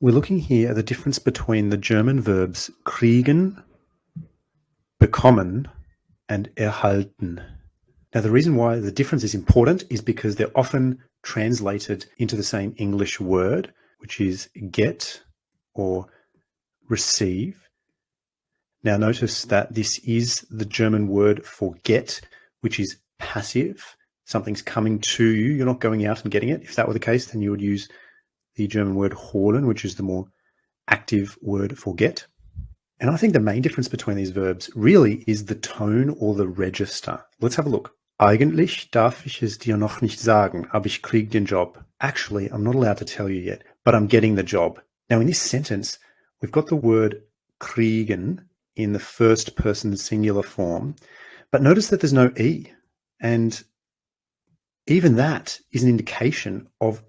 We're looking here at the difference between the German verbs kriegen, bekommen, and erhalten. Now, the reason why the difference is important is because they're often translated into the same English word, which is get or receive. Now, notice that this is the German word for get, which is passive. Something's coming to you. You're not going out and getting it. If that were the case, then you would use the German word holen, which is the more active word for get. And I think the main difference between these verbs really is the tone or the register. Let's have a look. Eigentlich darf ich es dir noch nicht sagen, aber ich krieg den Job. Actually, I'm not allowed to tell you yet, but I'm getting the job. Now, in this sentence, we've got the word kriegen in the first person singular form, but notice that there's no E. And even that is an indication of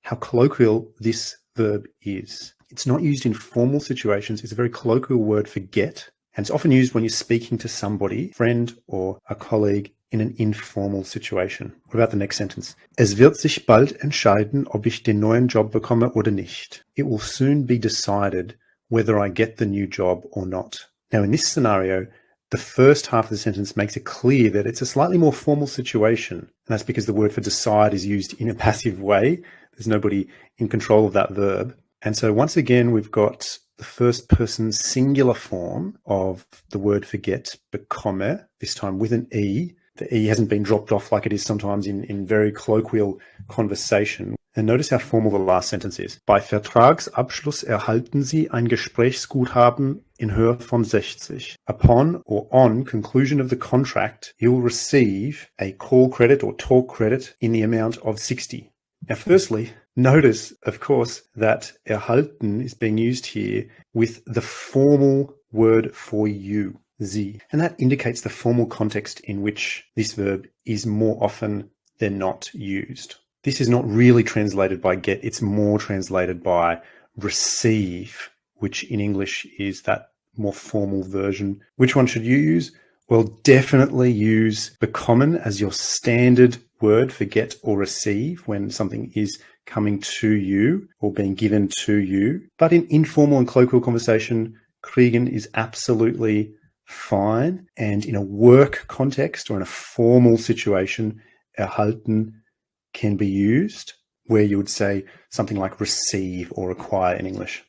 how colloquial this verb is. It's not used in formal situations. It's a very colloquial word for get, and it's often used when you're speaking to somebody, friend or a colleague, in an informal situation. What about the next sentence? Es wird sich bald entscheiden, ob ich den neuen Job bekomme oder nicht. It will soon be decided whether I get the new job or not. Now, in this scenario, the first half of the sentence makes it clear that it's a slightly more formal situation, and that's because the word for decide is used in a passive way. There's nobody in control of that verb. And so once again, we've got the first person singular form of the word for get, bekomme, this time with an E. The E hasn't been dropped off like it is sometimes in very colloquial conversation. And notice how formal the last sentence is. Bei Vertragsabschluss erhalten Sie ein Gesprächsguthaben in Höhe von 60. Upon or on conclusion of the contract, you will receive a call credit or talk credit in the amount of 60. Now, firstly, notice, of course, that erhalten is being used here with the formal word for you, Sie. And that indicates the formal context in which this verb is more often than not used. This is not really translated by get, it's more translated by receive, which in English is that more formal version. Which one should you use? Well, definitely use bekommen as your standard word for get or receive when something is coming to you or being given to you. But in informal and colloquial conversation, kriegen is absolutely fine. And in a work context or in a formal situation, erhalten can be used where you would say something like receive or acquire in English.